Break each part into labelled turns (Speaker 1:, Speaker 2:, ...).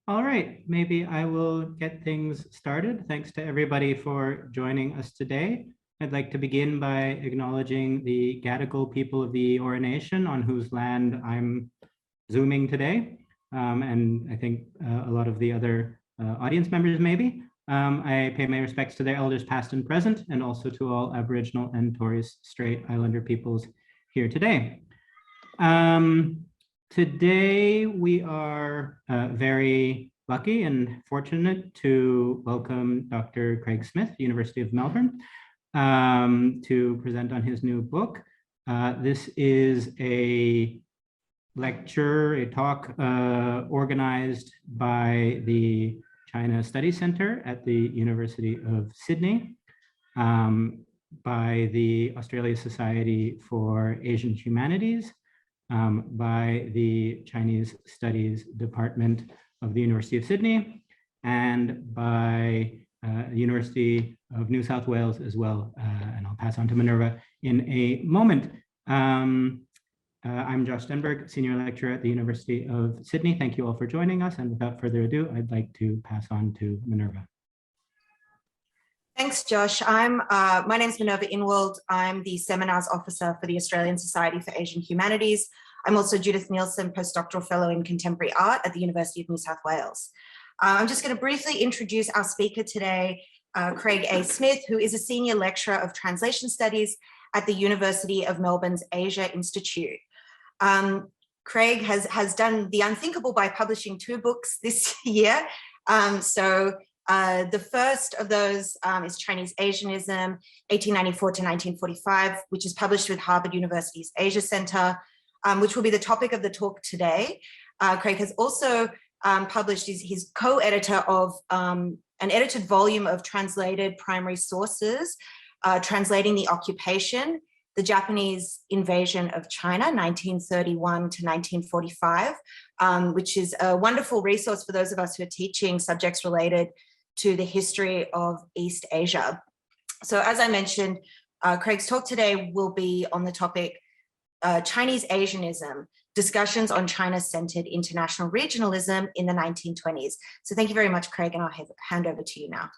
Speaker 1: All right, maybe I will get things started. Thanks to everybody for joining us today. I'd like to begin by acknowledging the Gadigal people of the Eora Nation on whose land I'm Zooming today. And I think a lot of the other audience members maybe. I pay my respects to their elders past and present, and also to all Aboriginal and Torres Strait Islander peoples here today. Today, we are very lucky and fortunate to welcome Dr. Craig Smith, University of Melbourne, to present on his new book. This is a lecture, a talk organized by the China Studies Center at the University of Sydney, by the Australia Society for Asian Humanities, by the Chinese Studies Department of the University of Sydney, and by the University of New South Wales as well. And I'll pass on to Minerva in a moment. I'm Josh Stenberg, Senior Lecturer at the University of Sydney. Thank you all for joining us. And without further ado, I'd like to pass on to Minerva.
Speaker 2: Thanks, Josh. My name is Minerva Inweld. I'm the Seminars Officer for the Australian Society for Asian Humanities. I'm also Judith Nielsen, Postdoctoral Fellow in Contemporary Art at the University of New South Wales. I'm just going to briefly introduce our speaker today, Craig A. Smith, who is a Senior Lecturer of Translation Studies at the University of Melbourne's Asia Institute. Craig has done the unthinkable by publishing 2 books this year. The first of those is Chinese Asianism, 1894 to 1945, which is published with Harvard University's Asia Center, which will be the topic of the talk today. Craig has also published, he's co-editor of an edited volume of translated primary sources, translating the occupation, the Japanese invasion of China, 1931 to 1945, which is a wonderful resource for those of us who are teaching subjects related to the history of East Asia. So as I mentioned, Craig's talk today will be on the topic Chinese Asianism, discussions on China-centered international regionalism in the 1920s. So thank you very much, Craig, and I'll hand over to you now.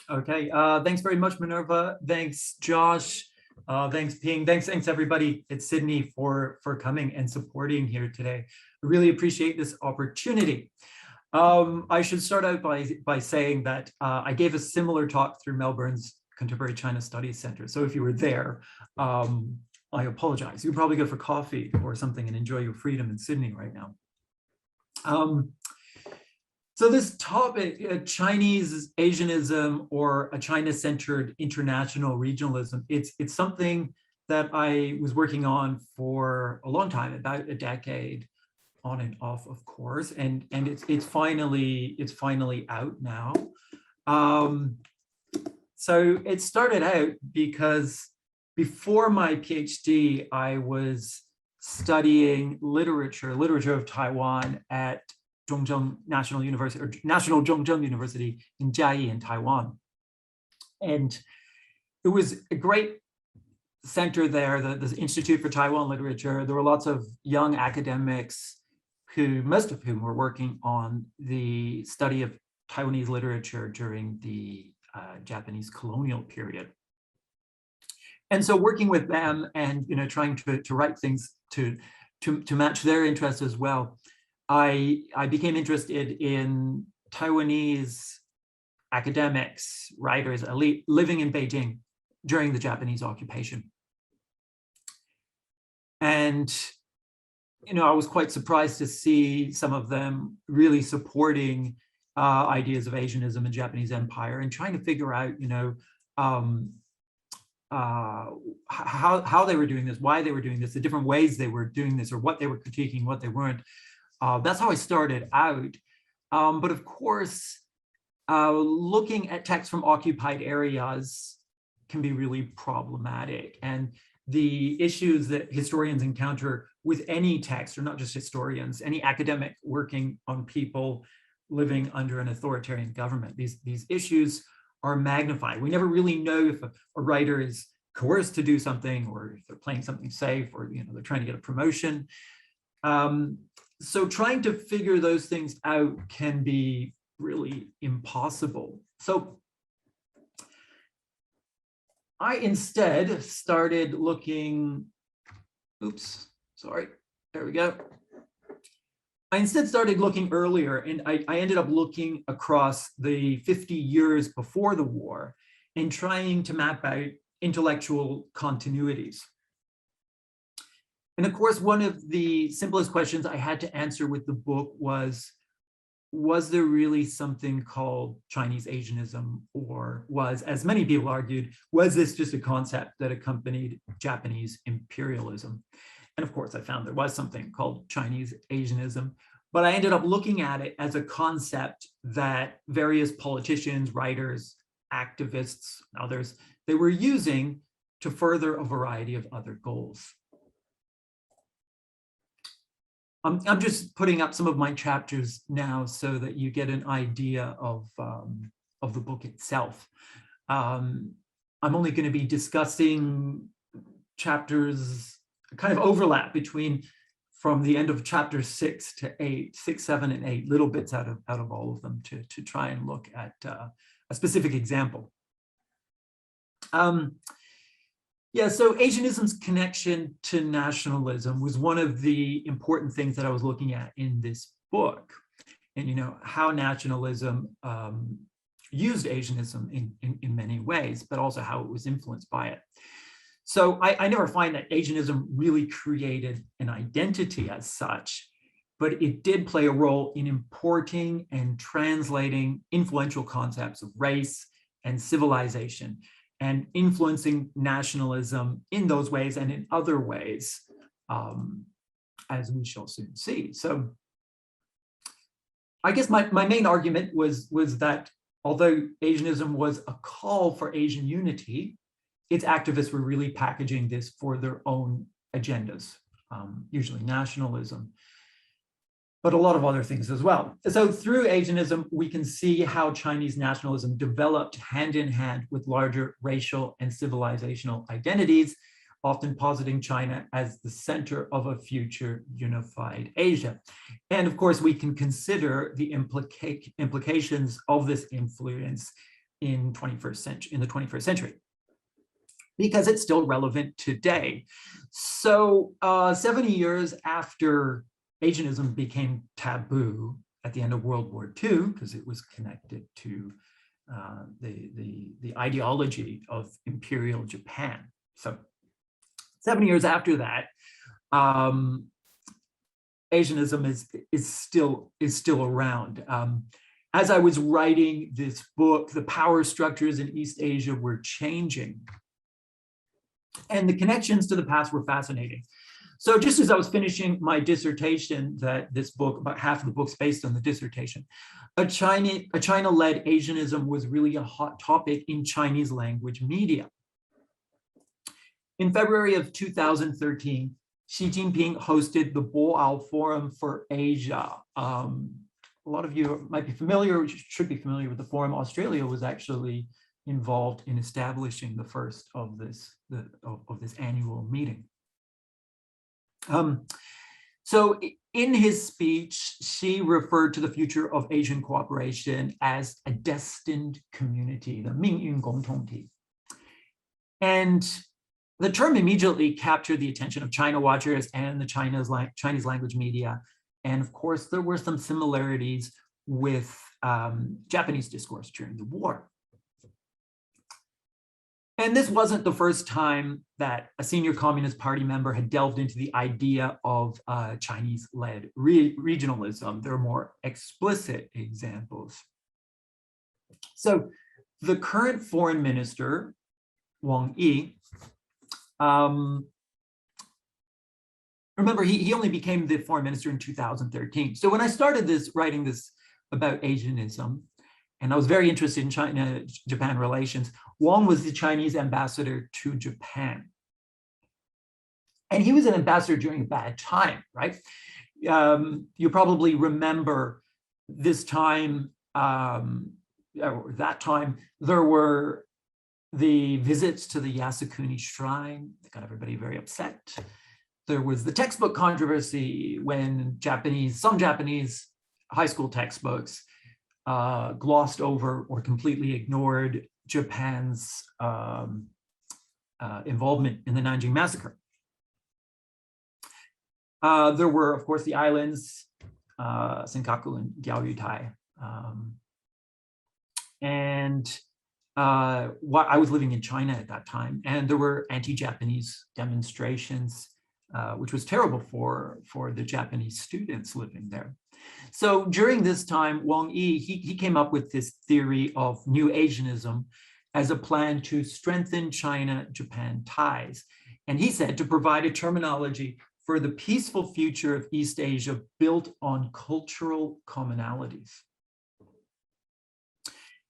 Speaker 3: Okay, thanks very much, Minerva. Thanks, Josh. Thanks, Ping. Thanks everybody at Sydney for coming and supporting here today. I really appreciate this opportunity. I should start out by saying that I gave a similar talk through Melbourne's Contemporary China Studies Center. So if you were there, I apologize. You probably go for coffee or something and enjoy your freedom in Sydney right now. So this topic, Chinese Asianism or a China-centered international regionalism, it's something that I was working on for a long time, about a decade, on and off, of course, and it's finally out now. So it started out because before my PhD, I was studying literature of Taiwan at Zhongzheng National University, or National Zhongzheng University in Jiayi in Taiwan. And it was a great center there, the Institute for Taiwan Literature. There were lots of young academics most of whom were working on the study of Taiwanese literature during the Japanese colonial period. And so working with them and trying to write things to match their interests as well, I became interested in Taiwanese academics, writers, elite living in Beijing during the Japanese occupation. And I was quite surprised to see some of them really supporting ideas of Asianism and Japanese empire, and trying to figure out, how they were doing this, why they were doing this, the different ways they were doing this, or what they were critiquing, what they weren't. That's how I started out. But of course, looking at texts from occupied areas can be really problematic. And the issues that historians encounter with any text, or not just historians, any academic working on people living under an authoritarian government, these issues are magnified. We never really know if a writer is coerced to do something, or if they're playing something safe, or they're trying to get a promotion. So trying to figure those things out can be really impossible. So I instead started looking, there we go. I instead started looking earlier, and I ended up looking across the 50 years before the war and trying to map out intellectual continuities. And of course, one of the simplest questions I had to answer with the book was there really something called Chinese Asianism, or was, as many people argued, was this just a concept that accompanied Japanese imperialism? And of course, I found there was something called Chinese Asianism, but I ended up looking at it as a concept that various politicians, writers, activists, others, they were using to further a variety of other goals. I'm just putting up some of my chapters now so that you get an idea of the book itself. I'm only going to be discussing chapters, kind of overlap between from the end of chapter 6 to 8, 6, 7, and 8, little bits out of all of them to try and look at a specific example. Yeah, so Asianism's connection to nationalism was one of the important things that I was looking at in this book. And, you know, how nationalism used Asianism in many ways, but also how it was influenced by it. So I never find that Asianism really created an identity as such, but it did play a role in importing and translating influential concepts of race and civilization, and influencing nationalism in those ways and in other ways, as we shall soon see. So I guess my main argument was that although Asianism was a call for Asian unity, its activists were really packaging this for their own agendas, usually nationalism, but a lot of other things as well. So through Asianism, we can see how Chinese nationalism developed hand in hand with larger racial and civilizational identities, often positing China as the center of a future unified Asia. And of course, we can consider the implications of this influence in the 21st century, because it's still relevant today. So 70 years after Asianism became taboo at the end of World War II, because it was connected to the ideology of imperial Japan. So 70 years after that, Asianism is still around. As I was writing this book, the power structures in East Asia were changing, and the connections to the past were fascinating. So just as I was finishing my dissertation, that this book, about half of the book's based on the dissertation, a China-led Asianism was really a hot topic in Chinese language media. In February of 2013, Xi Jinping hosted the Boao Forum for Asia. A lot of you might be familiar, should be familiar with the forum. Australia was actually involved in establishing the first of this annual meeting. So in his speech, Xi referred to the future of Asian cooperation as a destined community, the 命运共同体. And the term immediately captured the attention of China watchers and the Chinese language media. And of course, there were some similarities with Japanese discourse during the war. And this wasn't the first time that a senior Communist Party member had delved into the idea of Chinese-led regionalism. There are more explicit examples. So the current foreign minister, Wang Yi, remember, he only became the foreign minister in 2013. So when I started writing this about Asianism, and I was very interested in China-Japan relations, Wang was the Chinese ambassador to Japan. And he was an ambassador during a bad time, right? You probably remember this time, or that time, there were the visits to the Yasukuni shrine that got everybody very upset. There was the textbook controversy when some Japanese high school textbooks glossed over or completely ignored Japan's involvement in the Nanjing Massacre. There were, of course, the islands, Senkaku and Diaoyutai. I was living in China at that time, and there were anti-Japanese demonstrations, which was terrible for the Japanese students living there. So during this time, Wang Yi, he came up with this theory of New Asianism as a plan to strengthen China-Japan ties. And he said to provide a terminology for the peaceful future of East Asia built on cultural commonalities.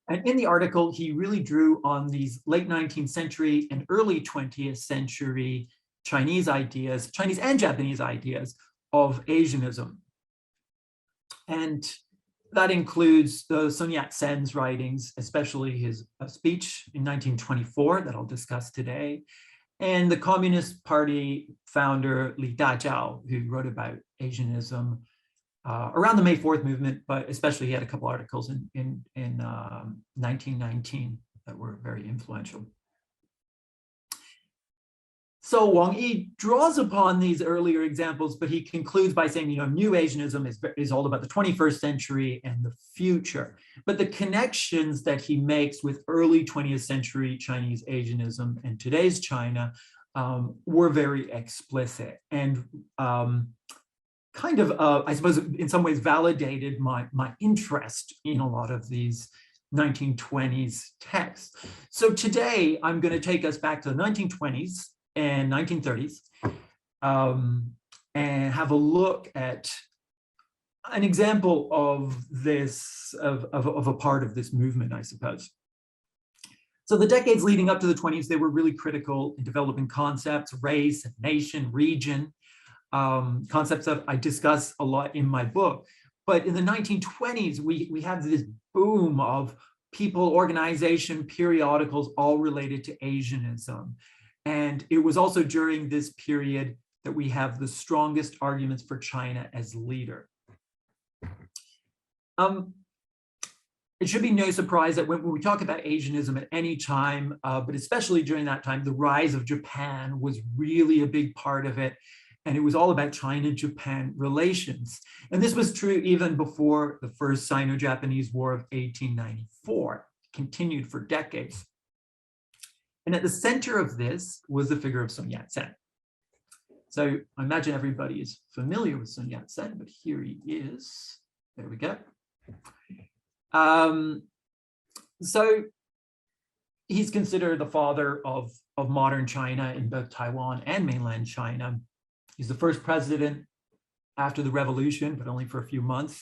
Speaker 3: And in the article, he really drew on these late 19th century and early 20th century Chinese ideas, Chinese and Japanese ideas of Asianism. And that includes Sun Yat-sen's writings, especially his speech in 1924 that I'll discuss today, and the Communist Party founder Li Dajiao, who wrote about Asianism around the May 4th movement, but especially he had a couple articles in 1919 that were very influential. So Wang Yi draws upon these earlier examples, but he concludes by saying, New Asianism is all about the 21st century and the future. But the connections that he makes with early 20th century Chinese Asianism and today's China were very explicit and I suppose, in some ways validated my interest in a lot of these 1920s texts. So today I'm going to take us back to the 1920s and 1930s and have a look at an example of this, of a part of this movement, I suppose. So the decades leading up to the 20s, they were really critical in developing concepts, race, nation, region, concepts that I discuss a lot in my book. But in the 1920s, we have this boom of people, organization, periodicals, all related to Asianism. And it was also during this period that we have the strongest arguments for China as leader. It should be no surprise that when we talk about Asianism at any time, but especially during that time, the rise of Japan was really a big part of it. And it was all about China-Japan relations. And this was true even before the First Sino-Japanese War of 1894, continued for decades. And at the center of this was the figure of Sun Yat-sen. So I imagine everybody is familiar with Sun Yat-sen, but here he is. There we go. So he's considered the father of modern China in both Taiwan and mainland China. He's the first president after the revolution, but only for a few months.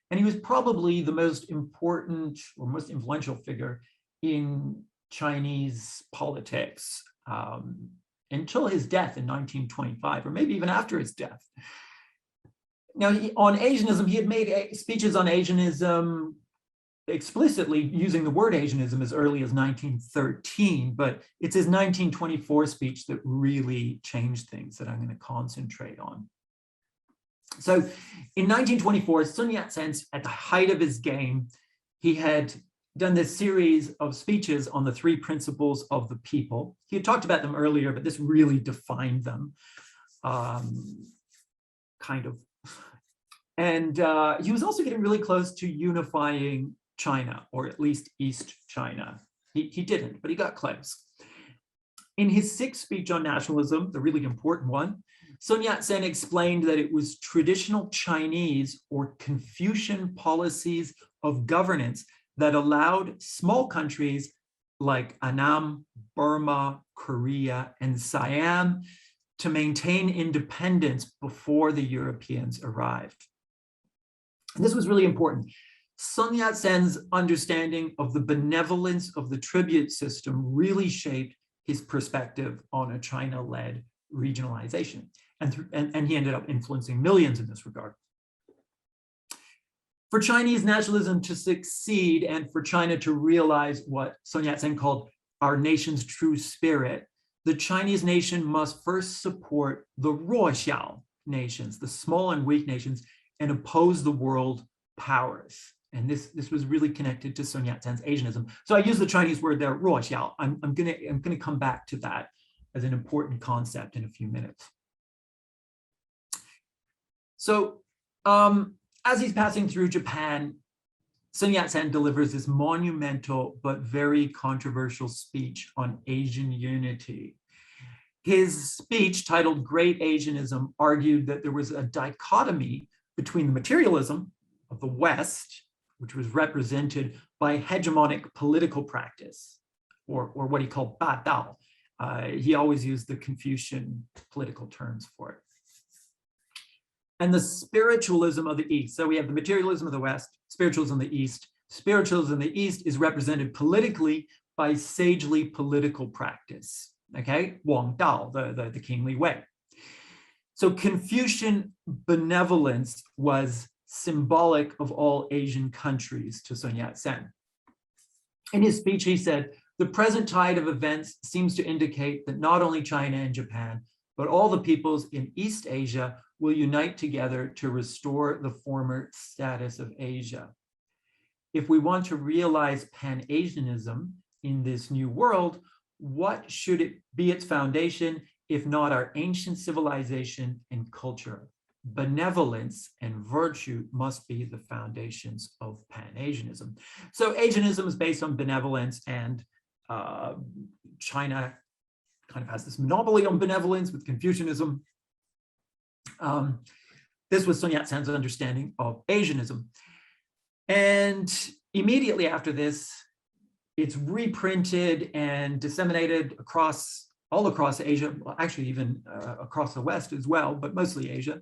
Speaker 3: And he was probably the most important or most influential figure in Chinese politics until his death in 1925, or maybe even after his death. Now, on Asianism, he had made speeches on Asianism explicitly using the word Asianism as early as 1913, but it's his 1924 speech that really changed things that I'm going to concentrate on. So in 1924, Sun Yat-sen, at the height of his game, he had done this series of speeches on the three principles of the people. He had talked about them earlier, but this really defined them, kind of. And he was also getting really close to unifying China, or at least East China. He didn't, but he got close. In his sixth speech on nationalism, the really important one, Sun Yat-sen explained that it was traditional Chinese or Confucian policies of governance that allowed small countries like Annam, Burma, Korea, and Siam to maintain independence before the Europeans arrived. And this was really important. Sun Yat-sen's understanding of the benevolence of the tribute system really shaped his perspective on a China-led regionalization. And he ended up influencing millions in this regard. For Chinese nationalism to succeed and for China to realize what Sun Yat-sen called our nation's true spirit, the Chinese nation must first support the 弱小 nations, the small and weak nations, and oppose the world powers. And this was really connected to Sun Yat-sen's Asianism. So I use the Chinese word there, 弱小. I'm gonna come back to that as an important concept in a few minutes. So as he's passing through Japan, Sun Yat-sen delivers this monumental but very controversial speech on Asian unity. His speech, titled Great Asianism, argued that there was a dichotomy between the materialism of the West, which was represented by hegemonic political practice, or what he called 霸道. He always used the Confucian political terms for it. And the spiritualism of the East. So we have the materialism of the West, spiritualism of the East. Spiritualism of the East is represented politically by sagely political practice. Okay, 王道, the kingly way. So Confucian benevolence was symbolic of all Asian countries to Sun Yat-sen. In his speech, he said, the present tide of events seems to indicate that not only China and Japan, but all the peoples in East Asia will unite together to restore the former status of Asia. If we want to realize Pan-Asianism in this new world, what should it be its foundation, if not our ancient civilization and culture? Benevolence and virtue must be the foundations of Pan-Asianism. So Asianism is based on benevolence, and China kind of has this monopoly on benevolence with Confucianism. This was Sun Yat-sen's understanding of Asianism. And immediately after this, it's reprinted and disseminated all across Asia, well, actually even across the West as well, but mostly Asia.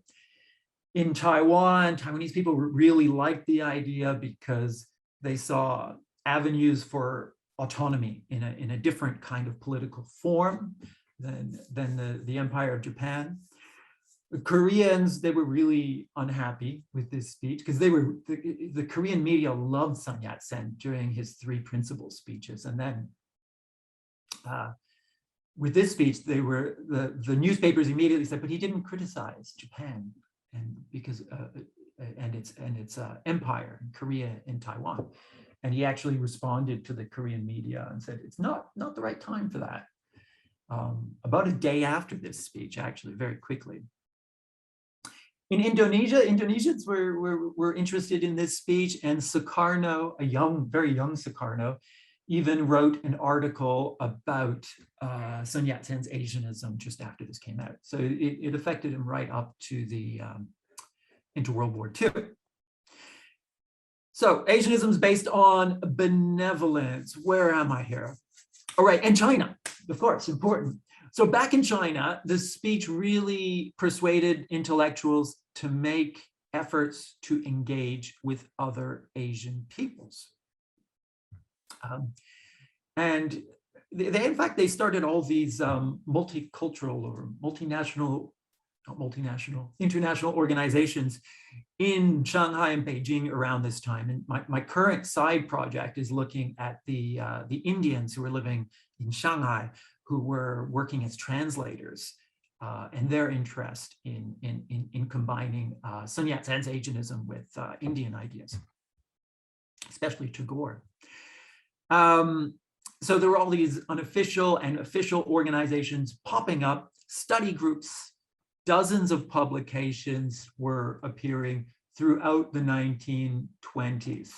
Speaker 3: In Taiwan, Taiwanese people really liked the idea because they saw avenues for autonomy in a different kind of political form than the Empire of Japan. The Koreans, they were really unhappy with this speech because the Korean media loved Sun Yat-sen during his 3 principal speeches. And then with this speech, the newspapers immediately said, but he didn't criticize Japan and because its empire, Korea and Taiwan. And he actually responded to the Korean media and said, it's not the right time for that. About a day after this speech, actually, very quickly. In Indonesia, Indonesians were interested in this speech, and Sukarno, very young Sukarno, even wrote an article about Sun Yat-sen's Asianism just after this came out. So it affected him right up to into World War II. So Asianism is based on benevolence. Where am I here? All right, and China, of course, important. So back in China, the speech really persuaded intellectuals to make efforts to engage with other Asian peoples. And in fact, they started all these multicultural or international organizations in Shanghai and Beijing around this time. And my current side project is looking at the Indians who were living in Shanghai, who were working as translators, and their interest in combining Sun Yat-sen's Asianism with Indian ideas, especially Tagore. So there were all these unofficial and official organizations popping up, study groups, dozens of publications were appearing throughout the 1920s.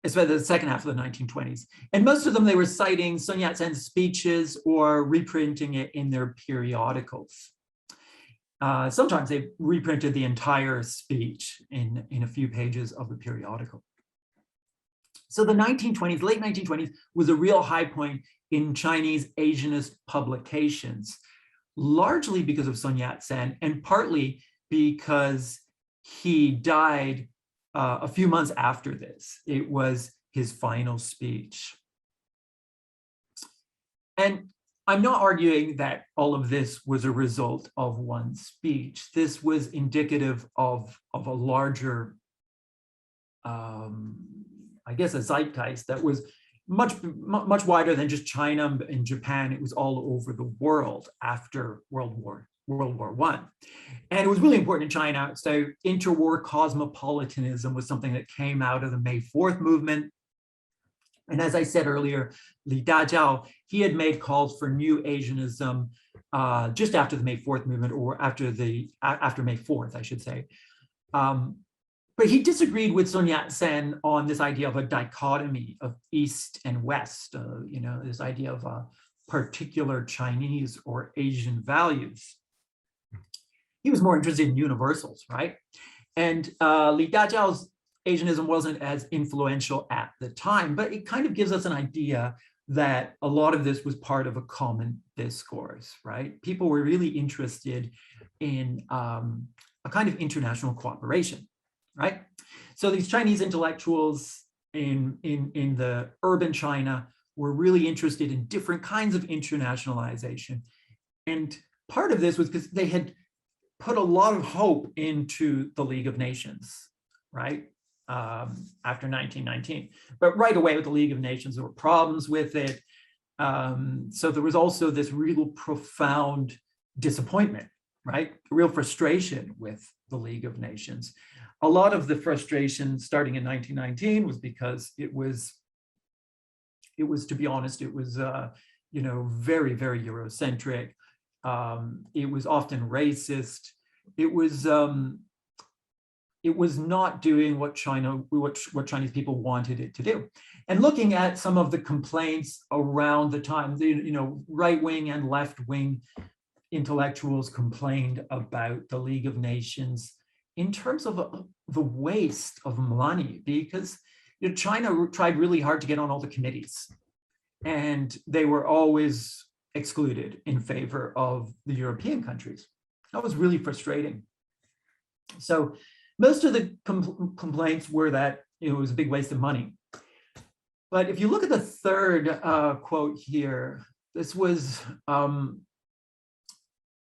Speaker 3: Especially the second half of the 1920s. And most of them, they were citing Sun Yat-sen's speeches or reprinting it in their periodicals. Sometimes they reprinted the entire speech in a few pages of the periodical. So the 1920s, late 1920s, was a real high point in Chinese Asianist publications, largely because of Sun Yat-sen and partly because he died a few months after this. It was his final speech. And I'm not arguing that all of this was a result of one speech. This was indicative of a larger, I I guess, a zeitgeist that was much wider than just China and Japan. It was all over the world after World War I. And it was really important in China. So interwar cosmopolitanism was something that came out of the May 4th movement. And as I said earlier, Li Dajiao, he had made calls for new Asianism just after the May 4th movement, or after May 4th, I should say. But he disagreed with Sun Yat-sen on this idea of a dichotomy of East and West, this idea of particular Chinese or Asian values. He was more interested in universals, right? And Li Dajiao's Asianism wasn't as influential at the time, but it kind of gives us an idea that a lot of this was part of a common discourse, right? People were really interested in a kind of international cooperation, right? So these Chinese intellectuals in the urban China were really interested in different kinds of internationalization. And part of this was because they had put a lot of hope into the League of Nations, right? After 1919. But right away with the League of Nations, there were problems with it. So there was also this real profound disappointment, right? Real frustration with the League of Nations. A lot of the frustration starting in 1919 was because it was, to be honest, it was, very, very Eurocentric. It was often racist. It was not doing what Chinese people wanted it to do. And looking at some of the complaints around the time, right-wing and left-wing intellectuals complained about the League of Nations in terms of the waste of money, because China tried really hard to get on all the committees, and they were always excluded in favor of the European countries. That was really frustrating. So most of the complaints were that it was a big waste of money. But if you look at the third quote here, this was,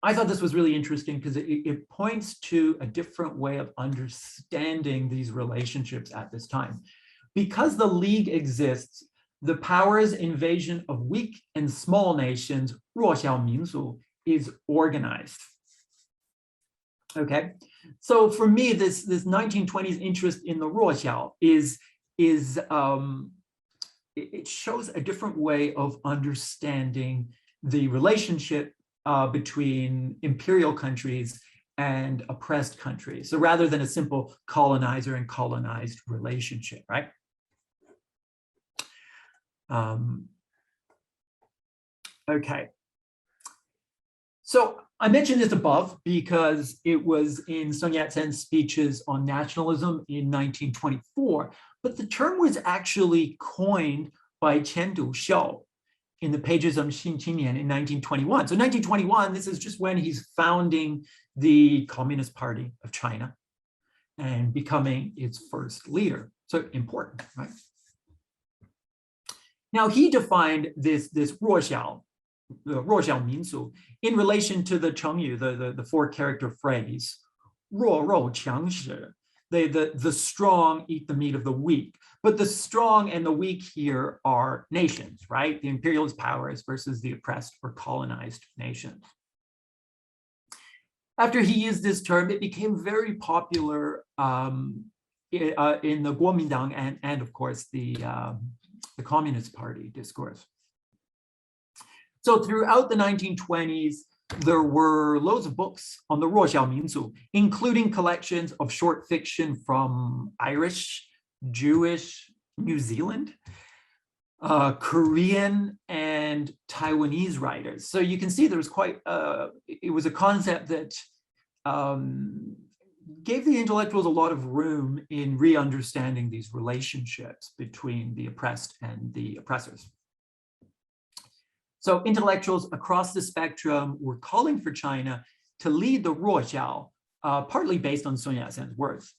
Speaker 3: I thought this was really interesting because it points to a different way of understanding these relationships at this time. Because the League exists, the power's invasion of weak and small nations, 弱小民族, is organized. Okay, so for me, this 1920s interest in the 弱小 it shows a different way of understanding the relationship between imperial countries and oppressed countries. So rather than a simple colonizer and colonized relationship, right? Okay. So I mentioned this above because it was in Sun Yat-sen's speeches on nationalism in 1924, but the term was actually coined by Qian Duxiu in the pages of Xin Qinian in 1921. So 1921, this is just when he's founding the Communist Party of China and becoming its first leader. So important, right? Now he defined this 弱小 民族 in relation to the Chengyu, the four-character phrase, 弱肉强食. The strong eat the meat of the weak. But the strong and the weak here are nations, right? The imperialist powers versus the oppressed or colonized nations. After he used this term, it became very popular in the Kuomintang and of course the Communist Party discourse. So throughout the 1920s, there were loads of books on the 弱小民族, including collections of short fiction from Irish, Jewish, New Zealand, Korean, and Taiwanese writers. So you can see there was quite, it was a concept that gave the intellectuals a lot of room in re-understanding these relationships between the oppressed and the oppressors. So intellectuals across the spectrum were calling for China to lead the 弱小, partly based on Sun Yat-sen's words.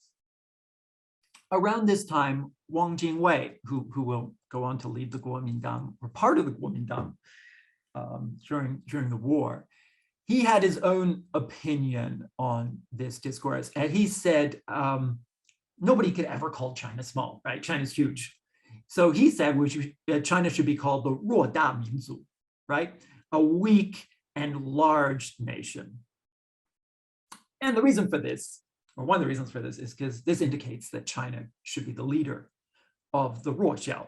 Speaker 3: Around this time, Wang Jingwei, who will go on to lead the Kuomintang, or part of the Kuomintang during the war, he had his own opinion on this discourse. And he said, nobody could ever call China small, right? China's huge. So he said China should be called the 弱大民族, right? A weak and large nation. And the reason for this, or one of the reasons for this, is because this indicates that China should be the leader of the 弱小.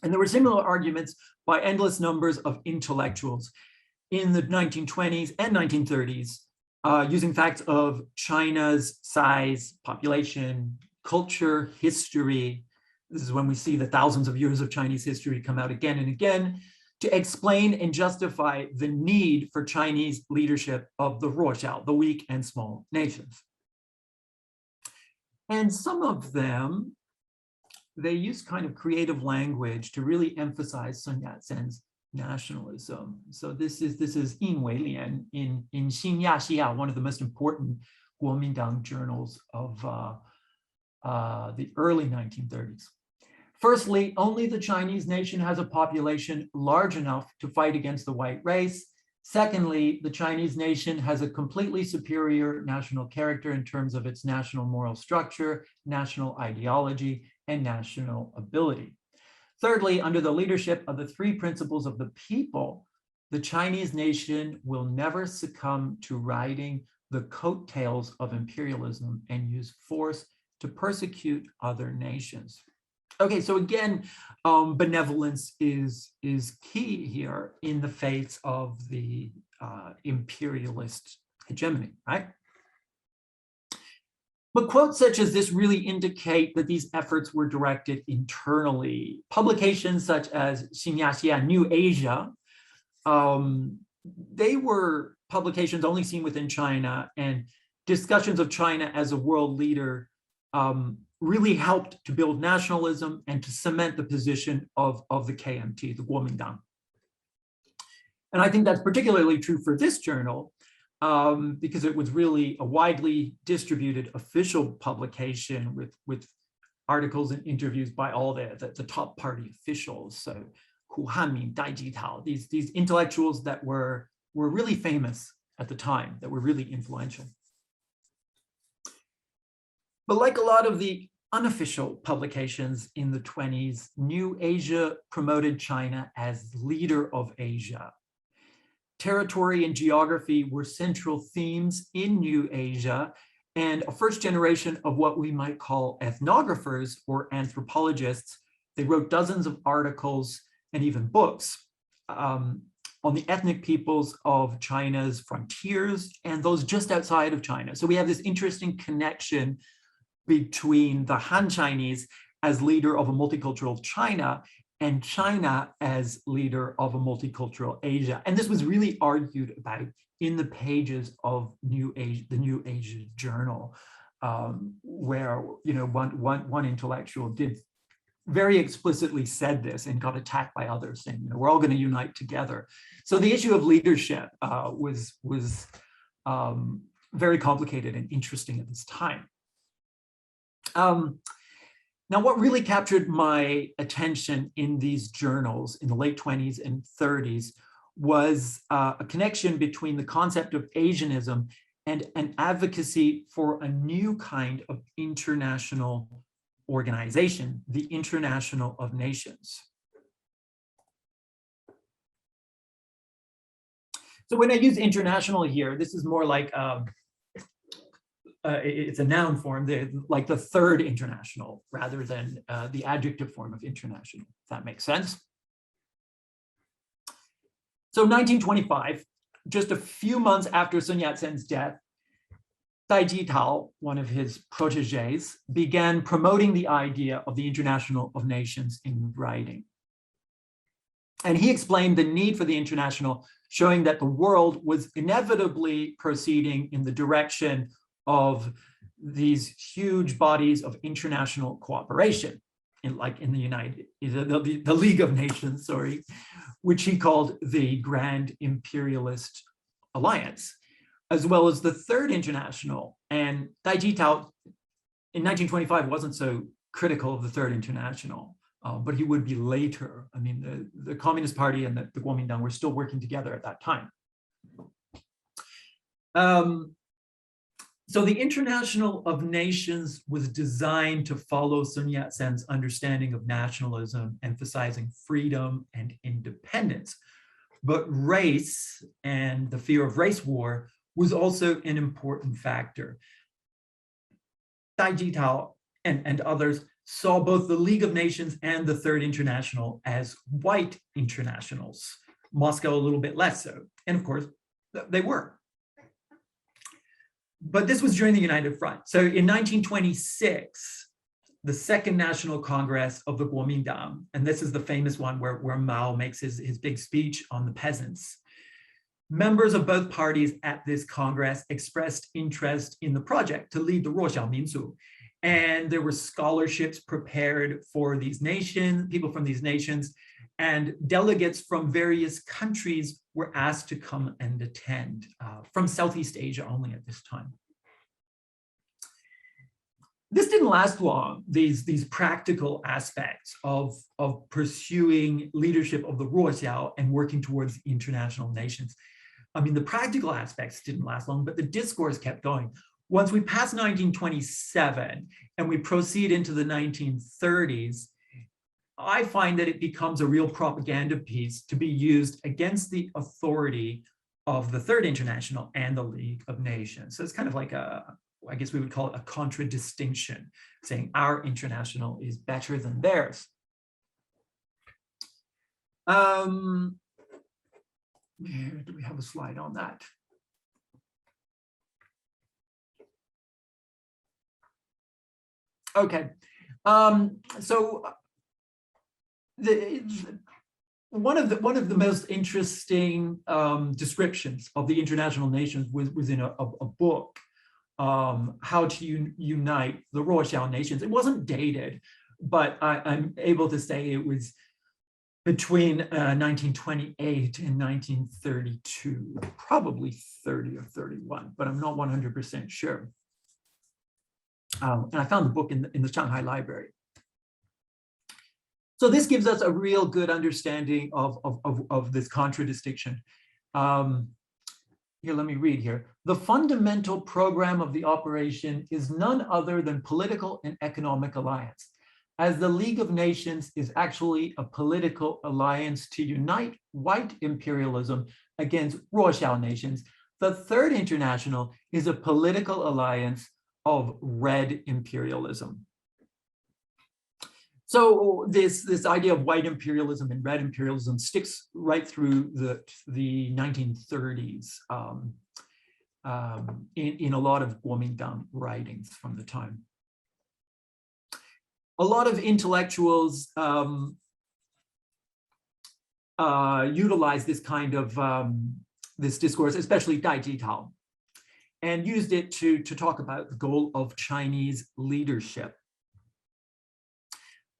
Speaker 3: And there were similar arguments by endless numbers of intellectuals in the 1920s and 1930s, using facts of China's size, population, culture, history. This is when we see the thousands of years of Chinese history come out again and again to explain and justify the need for Chinese leadership of the 弱小, the weak and small nations. And some of them, they use kind of creative language to really emphasize Sun Yat-sen's nationalism. So this is Inwelian in Xinyaxia, one of the most important Kuomintang journals of the early 1930s. Firstly, only the Chinese nation has a population large enough to fight against the white race. Secondly, the Chinese nation has a completely superior national character in terms of its national moral structure, national ideology, and national ability. Thirdly, under the leadership of the three principles of the people, the Chinese nation will never succumb to riding the coattails of imperialism and use force to persecute other nations. Okay, so again, benevolence is key here in the face of the imperialist hegemony, right? But quotes such as this really indicate that these efforts were directed internally. Publications such as Xinyaxia, New Asia, they were publications only seen within China, and discussions of China as a world leader really helped to build nationalism and to cement the position of the KMT, the Kuomintang. And I think that's particularly true for this journal, because it was really a widely distributed official publication with articles and interviews by all the top party officials. So Hu Hanmin, Dai Jitao, these intellectuals that were really famous at the time, that were really influential. But like a lot of the unofficial publications in the 20s, New Asia promoted China as leader of Asia. Territory and geography were central themes in New Asia, and a first generation of what we might call ethnographers or anthropologists, they wrote dozens of articles and even books on the ethnic peoples of China's frontiers and those just outside of China. So we have this interesting connection between the Han Chinese as leader of a multicultural China and China as leader of a multicultural Asia. And this was really argued about in the pages of the New Asia Journal, where one intellectual did very explicitly said this and got attacked by others, saying, we're all going to unite together. So the issue of leadership was very complicated and interesting at this time. Now, what really captured my attention in these journals in the late 20s and 30s was a connection between the concept of Asianism and an advocacy for a new kind of international organization, the International of Nations. So when I use international here, this is more like it's a noun form, like the third international, rather than the adjective form of international, if that makes sense. So 1925, just a few months after Sun Yat-sen's death, Dai Jitao, one of his proteges, began promoting the idea of the International of Nations in writing. And he explained the need for the international, showing that the world was inevitably proceeding in the direction of these huge bodies of international cooperation, like in the League of Nations, sorry, which he called the Grand Imperialist Alliance, as well as the Third International. And Dai Jitao in 1925 wasn't so critical of the Third International, but he would be later. I mean, the Communist Party and the Kuomintang were still working together at that time. So the International of Nations was designed to follow Sun Yat-sen's understanding of nationalism, emphasizing freedom and independence. But race and the fear of race war was also an important factor. Dai Jitao and others saw both the League of Nations and the Third International as white internationals, Moscow a little bit less so. And of course, they were. But this was during the United Front. So in 1926, the Second National Congress of the Kuomintang, and this is the famous one where Mao makes his big speech on the peasants. Members of both parties at this Congress expressed interest in the project to lead the Ruoxiao Minzu. And there were scholarships prepared for these nations, people from these nations, and delegates from various countries were asked to come and attend, from Southeast Asia only at this time. This didn't last long, these practical aspects of pursuing leadership of the Ruoxiao and working towards international nations. I mean, the practical aspects didn't last long, but the discourse kept going. Once we pass 1927 and we proceed into the 1930s, I find that it becomes a real propaganda piece to be used against the authority of the Third International and the League of Nations. So it's kind of like I guess we would call it a contradistinction, saying our international is better than theirs. Do we have a slide on that? Okay, so one of the most interesting descriptions of the international nations was in a book, How to Unite the Ruoxiao Nations. It wasn't dated, but I'm able to say it was between 1928 and 1932, probably 30 or 31, but I'm not 100% sure. And I found the book in the Shanghai Library. So this gives us a real good understanding of this contradistinction. Here, let me read here. The fundamental program of the operation is none other than political and economic alliance, as the League of Nations is actually a political alliance to unite white imperialism against Ruoxiao nations. The Third International is a political alliance of red imperialism. So this idea of white imperialism and red imperialism sticks right through the 1930s in a lot of Kuomintang writings from the time. A lot of intellectuals utilize this kind of this discourse, especially Dai Jitao, and used it to talk about the goal of Chinese leadership.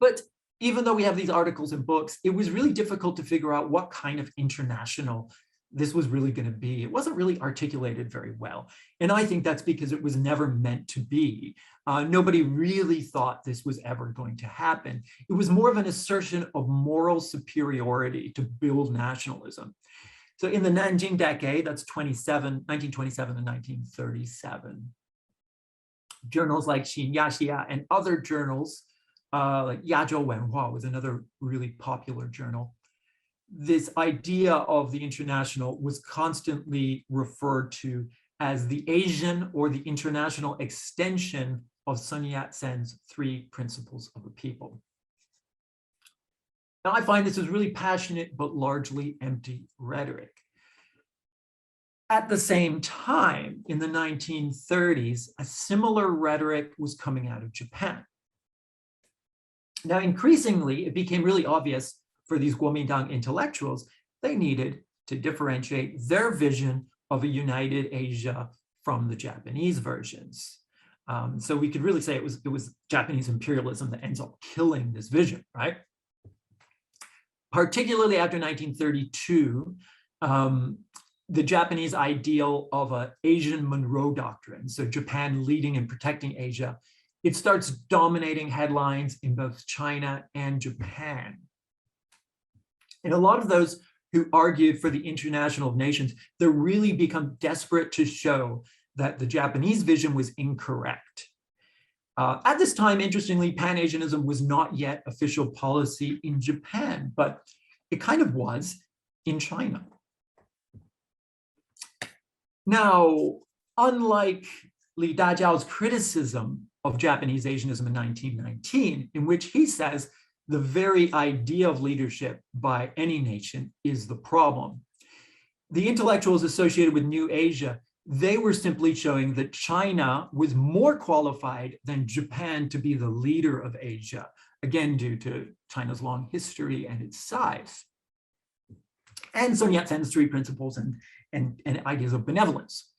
Speaker 3: But even though we have these articles and books, it was really difficult to figure out what kind of international this was really going to be. It wasn't really articulated very well. And I think that's because it was never meant to be. Nobody really thought this was ever going to happen. It was more of an assertion of moral superiority to build nationalism. So in the Nanjing decade, that's 1927 and 1937, journals like Xin Yaxia and other journals, like Yazhou Wenhua was another really popular journal. This idea of the international was constantly referred to as the Asian or the international extension of Sun Yat-sen's 3 principles of the people. Now, I find this is really passionate, but largely empty rhetoric. At the same time, in the 1930s, a similar rhetoric was coming out of Japan. Now, increasingly, it became really obvious for these Kuomintang intellectuals, they needed to differentiate their vision of a united Asia from the Japanese versions. So we could really say it was Japanese imperialism that ends up killing this vision, right? Particularly after 1932, the Japanese ideal of an Asian Monroe doctrine, so Japan leading and protecting Asia, it starts dominating headlines in both China and Japan. And a lot of those who argued for the international of nations, they really become desperate to show that the Japanese vision was incorrect. At this time, interestingly, Pan-Asianism was not yet official policy in Japan, but it kind of was in China. Now, unlike Li Dajiao's criticism of Japanese Asianism in 1919, in which he says the very idea of leadership by any nation is the problem, the intellectuals associated with New Asia, they were simply showing that China was more qualified than Japan to be the leader of Asia, again, due to China's long history and its size. And Sun Yat-sen's three principles and ideas of benevolence.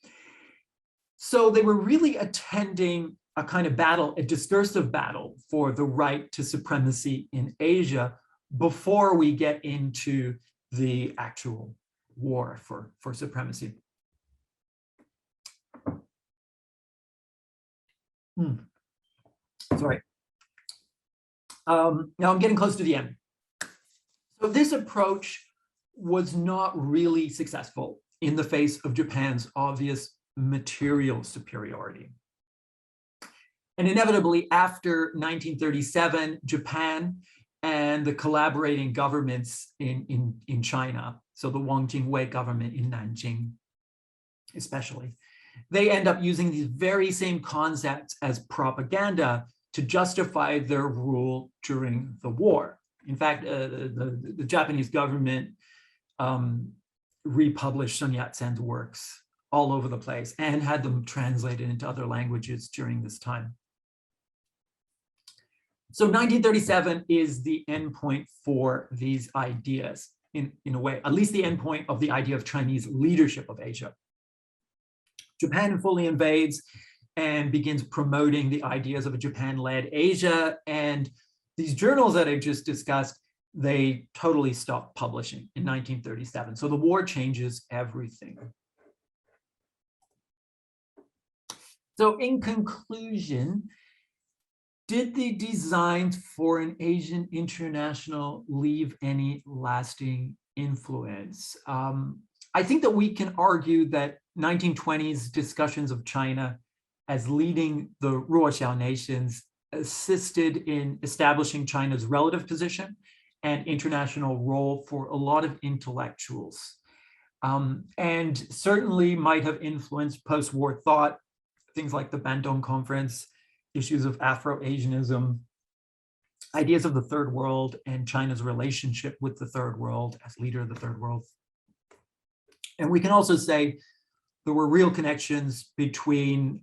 Speaker 3: So they were really attending a kind of battle, a discursive battle for the right to supremacy in Asia before we get into the actual war for supremacy. Sorry. Now I'm getting close to the end. So this approach was not really successful in the face of Japan's obvious material superiority. And inevitably, after 1937, Japan and the collaborating governments in China, so the Wang Jingwei government in Nanjing especially, they end up using these very same concepts as propaganda to justify their rule during the war. In fact, the Japanese government republished Sun Yat-sen's works all over the place and had them translated into other languages during this time. So 1937 is the endpoint for these ideas, in a way, at least the endpoint of the idea of Chinese leadership of Asia. Japan fully invades and begins promoting the ideas of a Japan-led Asia. And these journals that I just discussed, they totally stopped publishing in 1937. So the war changes everything. So in conclusion, did the designs for an Asian international leave any lasting influence? I think that we can argue that 1920s discussions of China as leading the Ruoxiao nations assisted in establishing China's relative position and international role for a lot of intellectuals, and certainly might have influenced post-war thought, things like the Bandung Conference, issues of Afro-Asianism, ideas of the Third World and China's relationship with the Third World as leader of the Third World. And we can also say there were real connections between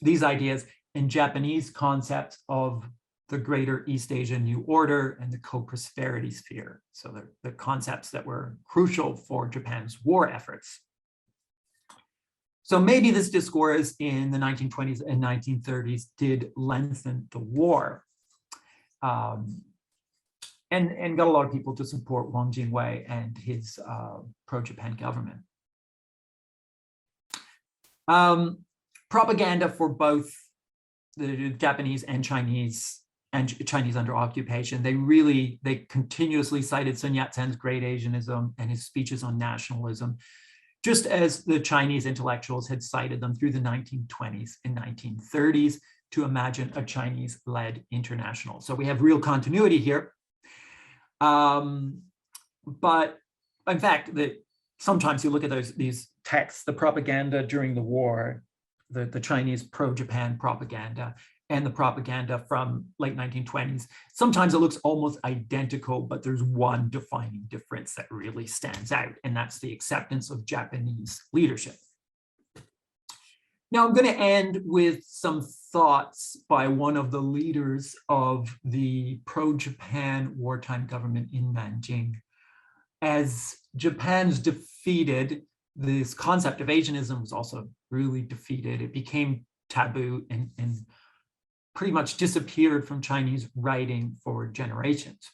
Speaker 3: these ideas and Japanese concepts of the greater East Asian New Order and the co-prosperity sphere. So the concepts that were crucial for Japan's war efforts. So maybe this discourse in the 1920s and 1930s did lengthen the war and got a lot of people to support Wang Jingwei and his pro-Japan government. Propaganda for both the Japanese and Chinese under occupation, they continuously cited Sun Yat-sen's Great Asianism and his speeches on nationalism, just as the Chinese intellectuals had cited them through the 1920s and 1930s to imagine a Chinese-led international. So we have real continuity here. But in fact, sometimes you look at these texts, the propaganda during the war, the Chinese pro-Japan propaganda and the propaganda from late 1920s, sometimes it looks almost identical, but there's one defining difference that really stands out, and that's the acceptance of Japanese leadership. Now I'm going to end with some thoughts by one of the leaders of the pro-Japan wartime government in Nanjing. As Japan's defeated, this concept of Asianism was also really defeated. It became taboo and pretty much disappeared from Chinese writing for generations.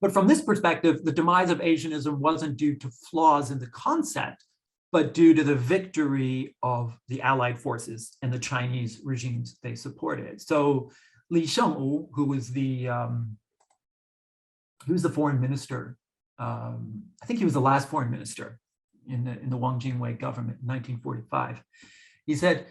Speaker 3: But from this perspective, the demise of Asianism wasn't due to flaws in the concept, but due to the victory of the Allied forces and the Chinese regimes they supported. So Li Shengwu, who was the foreign minister, I think he was the last foreign minister in the Wang Jingwei government in 1945. He said,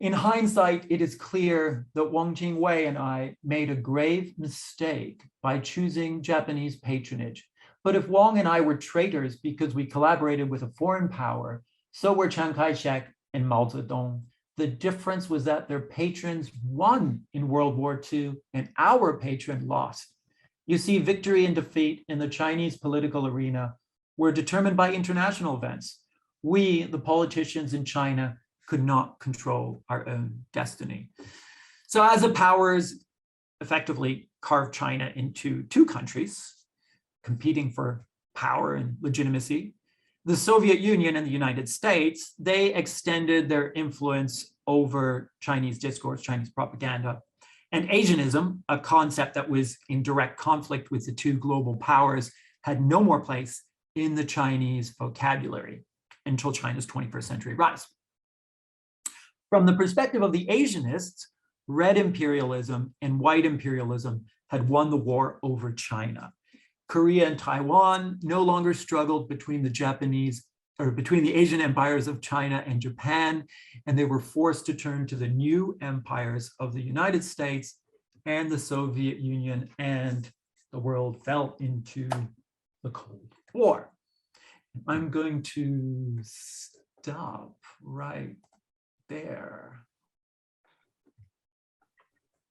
Speaker 3: "In hindsight, it is clear that Wang Jingwei and I made a grave mistake by choosing Japanese patronage. But if Wang and I were traitors because we collaborated with a foreign power, so were Chiang Kai-shek and Mao Zedong. The difference was that their patrons won in World War II and our patron lost. You see, victory and defeat in the Chinese political arena were determined by international events. We, the politicians in China, could not control our own destiny." So as the powers effectively carved China into two countries, competing for power and legitimacy, the Soviet Union and the United States, they extended their influence over Chinese discourse, Chinese propaganda. And Asianism, a concept that was in direct conflict with the two global powers, had no more place in the Chinese vocabulary until China's 21st century rise. From the perspective of the Asianists, red imperialism and white imperialism had won the war over China. Korea and Taiwan no longer struggled between the Asian empires of China and Japan, and they were forced to turn to the new empires of the United States and the Soviet Union, and the world fell into the Cold War. I'm going to stop right there.